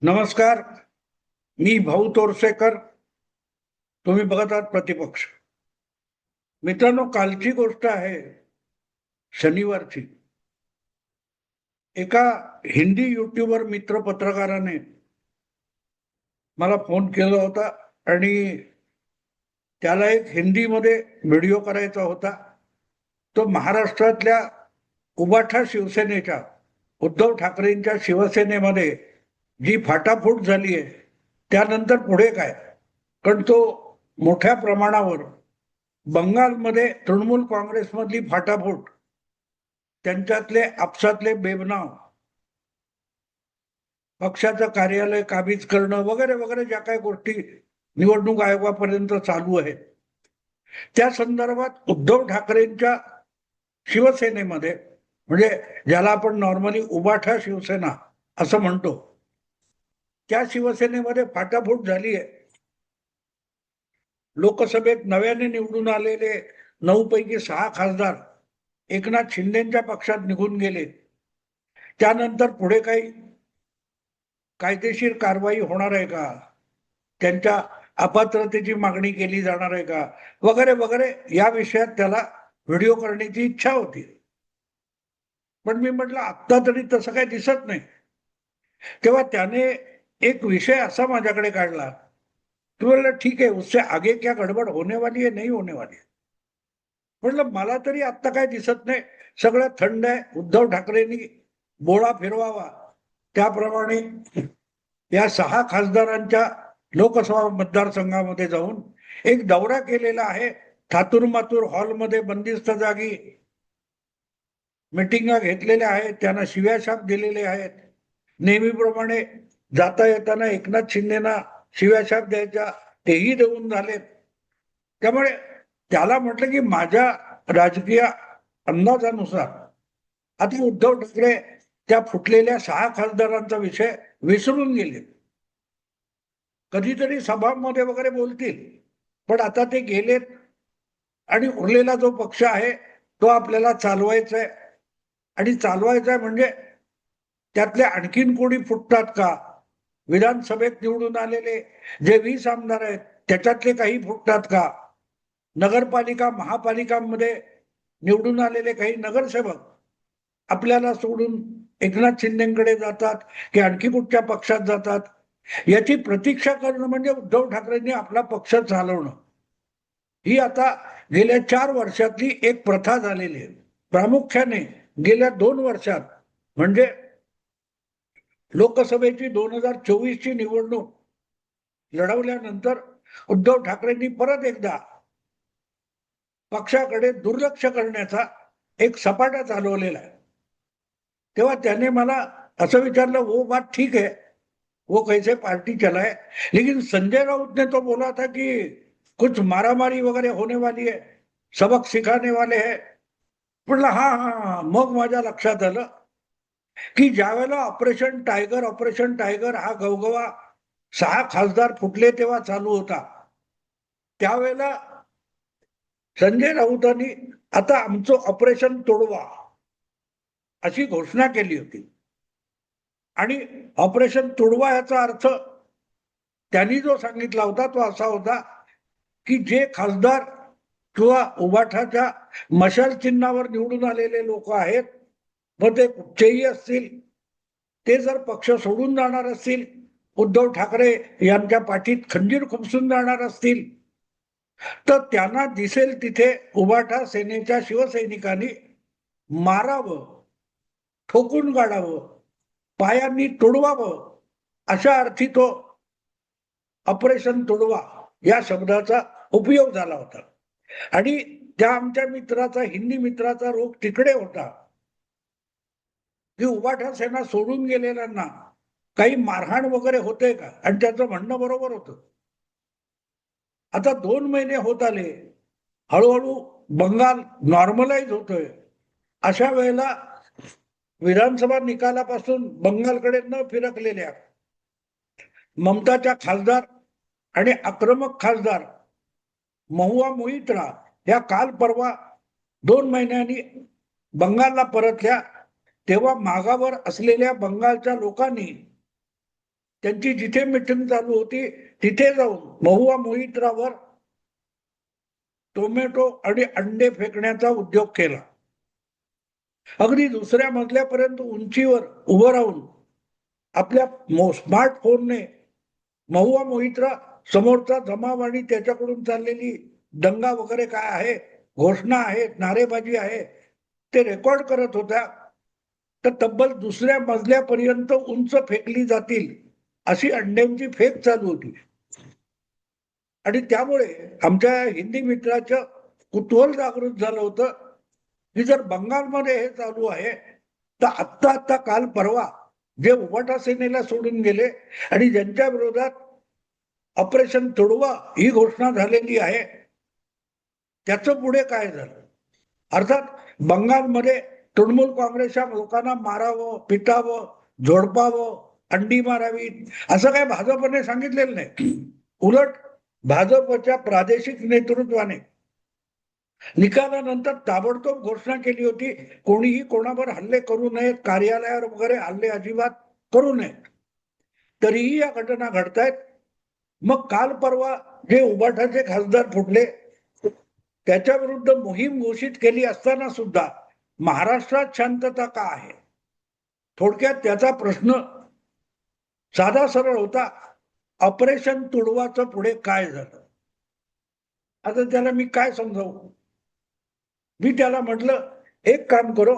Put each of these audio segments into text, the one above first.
नमस्कार. मी भाऊ तोरसेकर. तुम्ही बघत आहात प्रतिपक्ष. मित्रांनो, कालची गोष्ट आहे, शनिवारची. एका हिंदी युट्यूबर मित्र पत्रकाराने मला फोन केला होता आणि त्याला एक हिंदीमध्ये व्हिडिओ करायचा होता. तो महाराष्ट्रातल्या उबाठा शिवसेनेच्या, उद्धव ठाकरेंच्या शिवसेनेमध्ये जी फाटाफूट झाली आहे त्यानंतर पुढे काय. कारण तो मोठ्या प्रमाणावर बंगालमध्ये तृणमूल काँग्रेसमधली फाटाफूट, त्यांच्यातले आपसातले बेबनाव, पक्षाचं कार्यालय काबीज करणं वगैरे वगैरे ज्या काही गोष्टी निवडणूक आयोगापर्यंत चालू आहेत, त्या संदर्भात उद्धव ठाकरेंच्या शिवसेनेमध्ये, म्हणजे ज्याला आपण नॉर्मली उबाठा शिवसेना असं म्हणतो, त्या शिवसेनेमध्ये फाटाफूट झाली आहे. लोकसभेत नव्याने निवडून आलेले 9 पैकी 6 खासदार एकनाथ शिंदेच्या पक्षात निघून गेले. त्यानंतर पुढे काही कायदेशीर कारवाई होणार आहे का, त्यांच्या अपात्रतेची मागणी केली जाणार आहे का, वगैरे वगैरे या विषयात त्याला व्हिडिओ करण्याची इच्छा होती. पण मी म्हटलं आत्ता तरी तसं काही दिसत नाही. तेव्हा त्याने एक विषय असा माझ्याकडे काढला की बोलला ठीक है, उससे आगे क्या गडबड होने वाली है, नहीं होने वाली है. म्हटलं मला तरी आत्ता काय दिसत नाही, सगळं थंड आहे. उद्धव ठाकरेंनी बोळा फिरवावा त्याप्रमाणे या 6 खासदारांच्या लोकसभा मतदारसंघामध्ये जाऊन एक दौरा केलेला आहे. थातूरमातूर हॉलमध्ये बंदिस्त जागी मिटिंगा घेतलेल्या आहेत, त्यांना शिव्याशाप दिलेले आहेत. नेहमीप्रमाणे जाता येताना एकनाथ शिंदेना शिव्याशाप द्यायच्या तेही देऊन झालेत. त्यामुळे त्याला म्हटलं की माझ्या राजकीय अंदाजानुसार आता उद्धव ठाकरे त्या फुटलेल्या 6 खासदारांचा विषय विसरून गेले. कधीतरी सभांमध्ये वगैरे बोलतील, पण आता ते गेलेत आणि उरलेला जो पक्ष आहे तो आपल्याला चालवायचा आहे. आणि चालवायचा आहे म्हणजे त्यातले आणखीन कोणी फुटतात का, विधानसभेत निवडून आलेले जे 20 आमदार आहेत त्याच्यातले काही फुटतात का, नगरपालिका महापालिकांमध्ये निवडून आलेले काही नगरसेवक आपल्याला सोडून एकनाथ शिंदेकडे जातात की आणखी कुठच्या पक्षात जातात, याची प्रतीक्षा करणं म्हणजे उद्धव ठाकरेंनी आपला पक्ष चालवणं. ही आता गेल्या 4 वर्षातली एक प्रथा झालेली आहे. प्रामुख्याने गेल्या 2 वर्षात, म्हणजे लोकसभेची 2024 ची निवडणूक लढवल्यानंतर उद्धव ठाकरेंनी परत एकदा पक्षाकडे दुर्लक्ष करण्याचा एक सपाटा चालवलेला आहे. तेव्हा त्याने मला असं विचारलं, वो बात ठीक है, वो कैसे पार्टी चलाए, लेकिन संजय राउत ने तो बोला था कि कुछ मारामारी वगैरे होने वाली है, सबक सिखाने वाले है. म्हटलं हा हा, मग माझ्या लक्षात आलं की ज्यावेळेला ऑपरेशन टायगर हा गवगवा 6 खासदार फुटले तेव्हा चालू होता, त्यावेळेला संजय राऊतांनी आता आमचं ऑपरेशन तोडवा अशी घोषणा केली होती. आणि ऑपरेशन तोडवा याचा अर्थ त्यांनी जो सांगितला होता तो असा होता की जे खासदार किंवा उबाठाच्या मशाल चिन्हावर निवडून आलेले लोक आहेत, मग ते कुठचेही असतील, ते जर पक्ष सोडून जाणार असतील, उद्धव ठाकरे यांच्या पाठीत खंजीर खुपसून जाणार असतील, तर त्यांना दिसेल तिथे उबाठा सेनेच्या शिवसैनिकांनी मारावं, ठोकून काढावं, पायांनी तोडवावं, अशा अर्थी तो ऑपरेशन तोडवा या शब्दाचा उपयोग झाला होता. आणि त्या आमच्या मित्राचा, हिंदी मित्राचा रोग तिकडे होता की उबाठा सेना सोडून गेलेल्यांना काही मारहाण वगैरे होते का, आणि त्याचं म्हणणं बरोबर होतं. आता 2 महिने होत आले, हळूहळू बंगाल नॉर्मलाइज होतोय. अशा वेळेला विधानसभा निकालापासून बंगालकडे न फिरकलेल्या ममताच्या खासदार आणि आक्रमक खासदार महुआ मोइत्रा या काल परवा 2 महिन्यांनी बंगालला परतल्या, तेव्हा मागावर असलेल्या बंगालच्या लोकांनी त्यांची जिथे मीटिंग चालू होती तिथे जाऊन महुआ मोहितरावर टोमॅटो आणि अंडे फेकण्याचा उद्योग केला. अगदी दुसऱ्या मजल्यापर्यंत उंचीवर उभं राहून आपल्या स्मार्टफोनने महुआ मोहितरा समोरचा जमाव आणि त्याच्याकडून चाललेली दंगा वगैरे काय आहे, घोषणा आहेत, नारेबाजी आहे, ते रेकॉर्ड करत होत्या. तर तब्बल दुसऱ्या मजल्यापर्यंत उंच फेकली जातील अशी अंड्यांची फेक चालू होती. आणि त्यामुळे आमच्या हिंदी मित्राचं कुतूहल जागृत झालं होतं की जर बंगालमध्ये हे चालू आहे तर आत्ता काल परवा जे उभाटा सेनेला सोडून गेले आणि ज्यांच्या विरोधात ऑपरेशन तोडवा ही घोषणा झालेली आहे त्याचं पुढे काय झालं. अर्थात बंगालमध्ये तृणमूल काँग्रेसच्या लोकांना मारावं, पिटावं, झोडपावं, अंडी मारावीत असं काय भाजपने सांगितलेलं नाही. उलट भाजपच्या प्रादेशिक नेतृत्वाने निकालानंतर ताबडतोब घोषणा केली होती कोणीही कोणावर हल्ले करू नयेत, कार्यालयावर वगैरे हल्ले अजिबात करू नयेत. तरीही या घटना घडतायत. मग काल परवा जे उबाठाचे खासदार फुटले त्याच्या विरुद्ध मोहीम घोषित केली असताना सुद्धा महाराष्ट्रात शांतता का आहे. थोडक्यात त्याचा प्रश्न साधा सरळ होता, ऑपरेशन तुडवाचं पुढे काय झालं. आता त्याला मी काय समजावू. मी त्याला म्हटलं एक काम करो,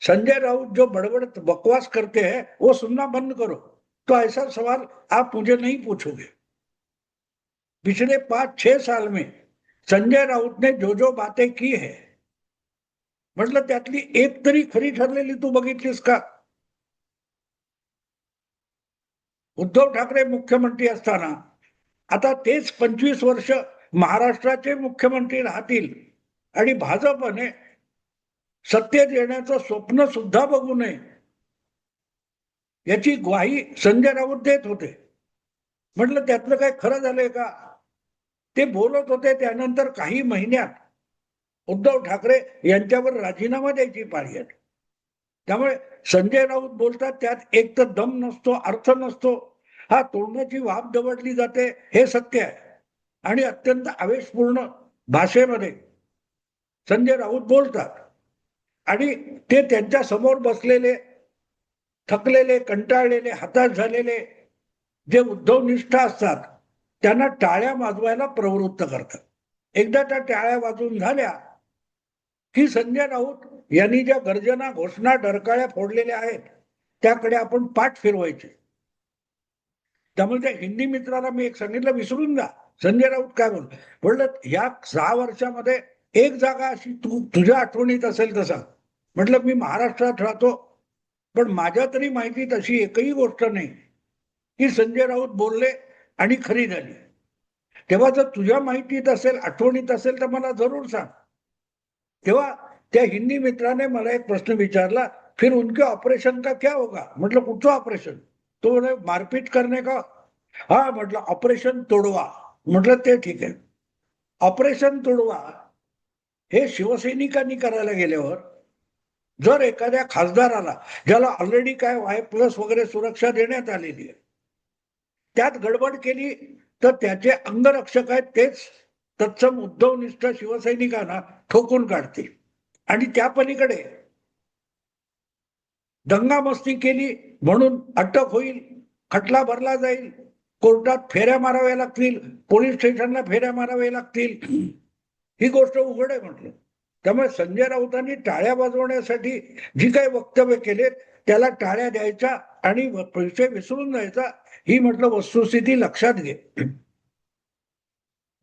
संजय राउत जो बड़बड़ बकवास करते हैं वो सुनना बंद करो. तो ऐसा सवाल आप मुझे नहीं पूछोगे. पिछले 5-6 साल में संजय राउत ने जो बातें की है म्हटलं त्यातली एक तरी खरी ठरलेली तू बघितलीस का. उद्धव ठाकरे मुख्यमंत्री असताना आता तेच 25 वर्ष महाराष्ट्राचे मुख्यमंत्री राहतील आणि भाजपने सत्तेत येण्याचं स्वप्न सुद्धा बघू नये याची ग्वाही संजय राऊत देत होते. म्हटलं त्यातलं काय खरं झालंय का. ते बोलत होते त्यानंतर काही महिन्यात उद्धव ठाकरे यांच्यावर राजीनामा द्यायची पाळी आली. त्यामुळे संजय राऊत बोलतात त्यात एक तर दम नसतो, अर्थ नसतो. हा तोंडाची वाफ दवडली जाते हे सत्य आहे. आणि अत्यंत आवेशपूर्ण भाषेमध्ये संजय राऊत बोलतात आणि ते त्यांच्या समोर बसलेले थकलेले, कंटाळलेले, हताश झालेले जे उद्धवनिष्ठ असतात त्यांना टाळ्या वाजवायला प्रवृत्त करतात. एकदा त्या टाळ्या वाजून झाल्या की संजय राऊत यांनी ज्या गर्जना, घोषणा, डरकाळ्या फोडलेल्या आहेत त्याकडे आपण पाठ फिरवायचे. त्यामुळे त्या हिंदी मित्राला मी एक सांगितलं, विसरून जा संजय राऊत काय बोललं. या 6 वर्षामध्ये एक जागा अशी तुझ्या आठवणीत असेल तसा. म्हटलं मी महाराष्ट्रात राहतो पण माझ्या तरी माहितीत अशी एकही गोष्ट नाही की संजय राऊत बोलले आणि खरी झाली. तेव्हा जर तुझ्या माहितीत असेल, आठवणीत असेल तर मला जरूर सांग. तेव्हा त्या हिंदी मित्राने मला एक प्रश्न विचारला, फिर उनके ऑपरेशन का क्या होगा. म्हटलं कुठचं ऑपरेशन. तो म्हणे मारपीट करणे का. हा म्हटलं ऑपरेशन तोडवा. म्हटलं ते ठीक आहे. ऑपरेशन तोडवा हे शिवसैनिकांनी करायला गेल्यावर जर एखाद्या खासदाराला ज्याला ऑलरेडी काय Y+ वगैरे सुरक्षा देण्यात आलेली आहे त्यात गडबड केली तर त्याचे अंगरक्षक आहेत तेच तत्सम उद्धवनिष्ठ शिवसैनिकांना ठोकून काढतील. आणि त्या पलीकडे दंगामस्ती केली म्हणून अटक होईल, खटला भरला जाईल, कोर्टात फेऱ्या माराव्या लागतील, पोलीस स्टेशनला फेऱ्या माराव्या लागतील. ही गोष्ट उघड आहे म्हटलं. त्यामुळे संजय राऊतांनी टाळ्या वाजवण्यासाठी जी काही वक्तव्य केले त्याला टाळ्या द्यायच्या आणि पैसे विसरून जायचा ही म्हटलं वस्तुस्थिती लक्षात घे.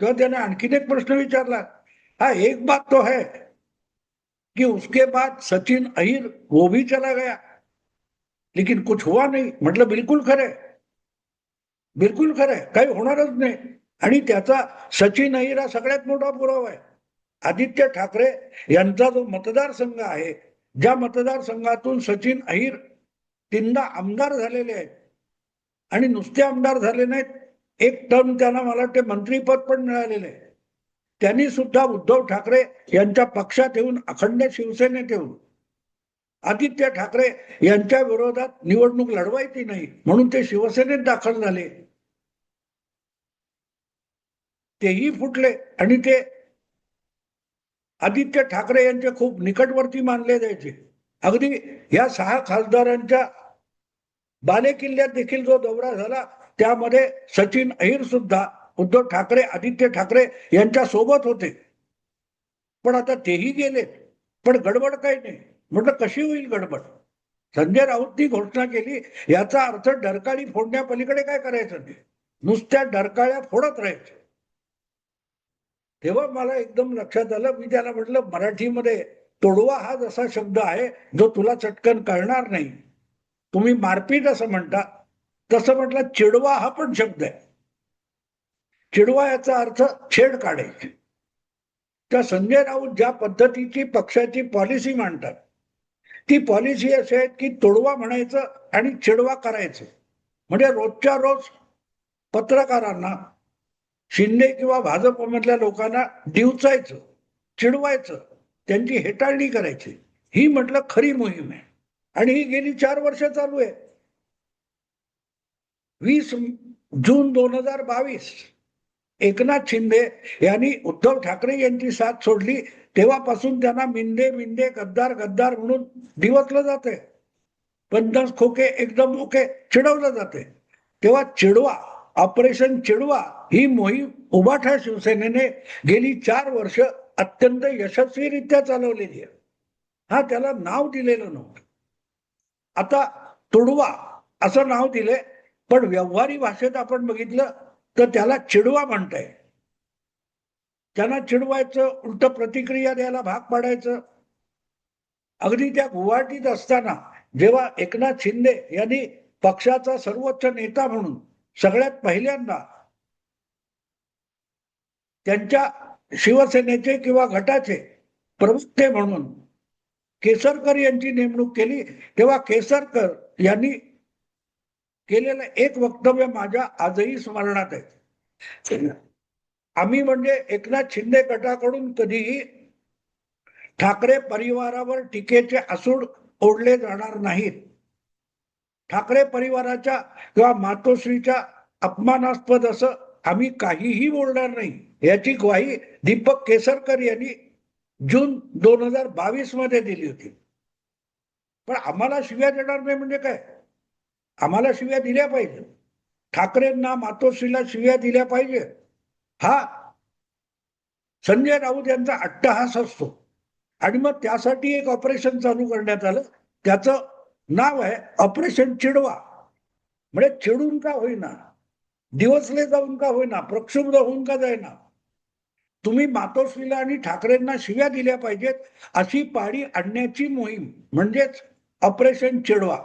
तेव्हा त्याने आणखीन एक प्रश्न विचारला, हा एक बात तो है कि उसके बाद सचिन अहिर वो भी चला गया लेकिन कुछ हुआ नहीं. म्हटलं बिलकुल खरंय, बिलकुल खरंय, काही होणारच नाही. आणि त्याचा सचिन अहिर हा सगळ्यात मोठा पुरावा आहे. आदित्य ठाकरे यांचा जो मतदारसंघ आहे, ज्या मतदारसंघातून सचिन अहिर 3दा आमदार झालेले आहेत आणि नुसते आमदार झाले नाहीत, एक टर्म त्यांना मला वाटते मंत्रीपद पण मिळालेलं आहे. त्यांनी सुद्धा उद्धव ठाकरे यांच्या पक्षात येऊन, अखंड शिवसेनेत येऊन आदित्य ठाकरे यांच्या विरोधात निवडणूक लढवायची नाही म्हणून ते शिवसेनेत दाखल झाले. तेही फुटले आणि ते आदित्य ठाकरे यांचे खूप निकटवर्ती मानले जायचे. अगदी या 6 खासदारांच्या बालेकिल्ल्यात देखील जो दौरा झाला त्यामध्ये सचिन अहिर सुद्धा उद्धव ठाकरे आदित्य ठाकरे यांच्या सोबत होते. पण आता तेही गेलेत. पण गडबड काही नाही. म्हटलं कशी होईल गडबड? संजय राऊतनी घोषणा केली, याचा अर्थ डरकाळी फोडण्यापलीकडे काय करायचं नाही, नुसत्या डरकाळ्या फोडत राहायचं. तेव्हा मला एकदम लक्षात आलं. मी त्याला म्हटलं मराठीमध्ये तोडवा हा जसा शब्द आहे जो तुला चटकन कळणार नाही, तुम्ही मारपीट असं म्हणता, तसं म्हटलं चिडवा हा पण शब्द आहे. चिडवा याचा अर्थ छेड काढायची. त्या संजय राऊत ज्या पद्धतीची पक्षाची पॉलिसी मांडतात ती पॉलिसी अशी आहे की तोडवा म्हणायचं आणि चिडवा करायचं. म्हणजे रोजच्या रोज पत्रकारांना, शिंदे किंवा भाजपमधल्या लोकांना डिवचायचं, चिडवायचं, त्यांची हेटाळणी करायची. ही म्हटलं खरी मोहीम आहे आणि ही गेली 4 वर्ष चालू आहे. 20 जून 2022 एकनाथ शिंदे यांनी उद्धव ठाकरे यांची साथ सोडली तेव्हापासून त्यांना मिंदे मिंदे गद्दार गद्दार म्हणून दिवसलं जाते. 50 खोके एकदम ओके चिडवलं जाते. तेव्हा चिडवा, ऑपरेशन चिडवा ही मोहीम उभाठा शिवसेनेने गेली 4 वर्ष अत्यंत यशस्वीरित्या चालवलेली आहे. हा त्याला नाव दिलेलं नव्हतं. आता तुडवा असं नाव दिले, पण व्यवहारी भाषेत आपण बघितलं तर त्याला चिडवा म्हणताय. त्यांना चिडवायचं, उलट प्रतिक्रिया द्यायला भाग पाडायचं. अगदी त्या गुवाहाटीत असताना जेव्हा एकनाथ शिंदे यांनी पक्षाचा सर्वोच्च नेता म्हणून सगळ्यात पहिल्यांदा त्यांच्या शिवसेनेचे किंवा गटाचे प्रवक्ते म्हणून केसरकर यांची नेमणूक केली, तेव्हा केसरकर यांनी केलेलं एक वक्तव्य माझ्या आजही स्मरणात आहे. आम्ही म्हणजे एकनाथ शिंदे गटाकडून कधीही ठाकरे परिवारावर टीकेचे असूड ओढले जाणार नाहीत. ठाकरे परिवाराच्या किंवा मातोश्रीच्या अपमानास्पद असं आम्ही काहीही बोलणार नाही, याची ग्वाही दीपक केसरकर यांनी जून 2022 मध्ये दिली होती. पण आम्हाला शिव्या देणार नाही म्हणजे काय? आम्हाला शिव्या दिल्या पाहिजे. ठाकरेंना, मातोश्रीला शिव्या दिल्या पाहिजे. हा संजय राऊत यांचा अट्टहास असतो. आणि मग त्यासाठी एक ऑपरेशन चालू करण्यात आलं. त्याचं नाव आहे ऑपरेशन चिडवा. म्हणजे चिडून का होईना, दिवसले जाऊन का होईना, प्रक्षुब्ध होऊन का जाईना, तुम्ही मातोश्रीला आणि ठाकरेंना शिव्या दिल्या पाहिजेत अशी पाळी आणण्याची मोहीम म्हणजेच ऑपरेशन चिडवा.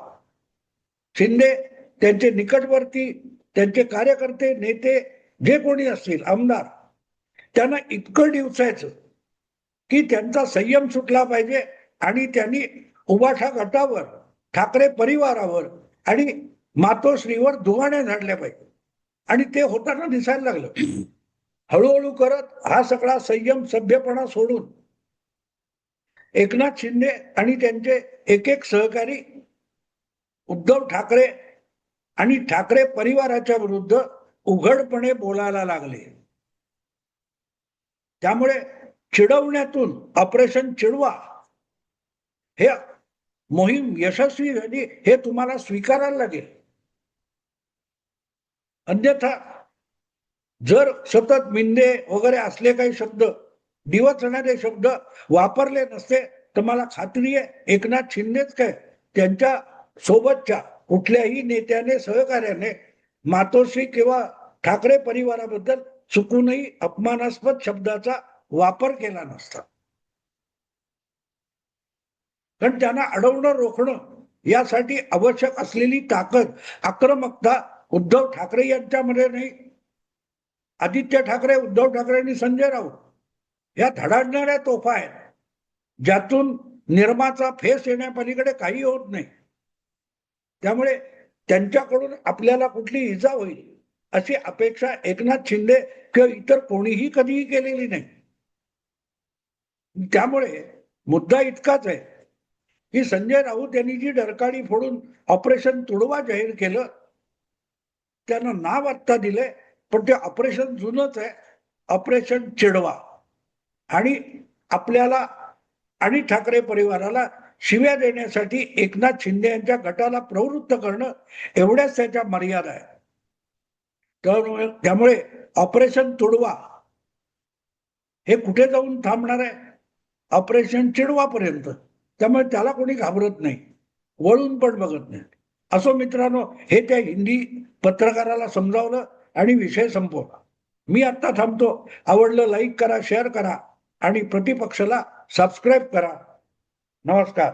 शिंदे, त्यांचे निकटवर्ती, त्यांचे कार्यकर्ते, नेते जे कोणी असतील, आमदार, त्यांना इतकं डिवचायचं की त्यांचा संयम सुटला पाहिजे आणि त्यांनी उभाठा गटावर, ठाकरे परिवारावर आणि मातोश्रीवर धुवाण्या झाडल्या पाहिजे. आणि ते होताना दिसायला लागलं. हळूहळू करत हा सगळा संयम, सभ्यपणा सोडून एकनाथ शिंदे आणि त्यांचे एक एक सहकारी उद्धव ठाकरे आणि ठाकरे परिवाराच्या विरुद्ध उघडपणे बोलायला लागले. त्यामुळे चिडवण्यातून ऑपरेशन चिडवा हे मोहीम यशस्वी झाली हे तुम्हाला स्वीकारायला लागेल. अन्यथा जर सतत मिंदे वगैरे असले काही शब्द, डिवचणारे शब्द वापरले नसते तर मला खात्री आहे एकनाथ शिंदेच काय, त्यांच्या सोबतच्या कुठल्याही नेत्याने, सहकार्याने मातोश्री किंवा ठाकरे परिवाराबद्दल चुकूनही अपमानास्पद शब्दाचा वापर केला नसता. कारण त्यांना अडवणं, रोखणं यासाठी आवश्यक असलेली ताकद, आक्रमकता उद्धव ठाकरे यांच्यामध्ये नाही. आदित्य ठाकरे, उद्धव ठाकरे आणि संजय राऊत या धडाडणाऱ्या तोफा आहेत, ज्यातून निर्माचा फेस येण्यापलीकडे काही होत नाही. त्यामुळे त्यांच्याकडून आपल्याला कुठली इजा होईल अशी अपेक्षा एकनाथ शिंदे किंवा इतर कोणीही कधीही केलेली नाही. त्यामुळे मुद्दा इतकाच आहे की संजय राऊत यांनी जी डरकाळी फोडून ऑपरेशन तुडवा जाहीर केलं, त्यानं नाव आत्ता दिलंय, पण ते ऑपरेशन जुनच आहे, ऑपरेशन चिडवा. आणि आपल्याला आणि ठाकरे परिवाराला शिव्या देण्यासाठी एकनाथ शिंदे यांच्या गटाला प्रवृत्त करणं, एवढ्याच त्याच्या मर्यादा आहे. त्यामुळे ऑपरेशन तुडवा हे कुठे जाऊन थांबणार आहे? ऑपरेशन चिडवापर्यंत. त्यामुळे त्याला कोणी घाबरत नाही, वळून पण बघत नाही. असो मित्रांनो, हे त्या हिंदी पत्रकाराला समजावलं आणि विषय संपवला. मी आता थांबतो. आवडलं लाईक करा, शेअर करा आणि प्रतिपक्षाला सबस्क्राईब करा. नमस्कार.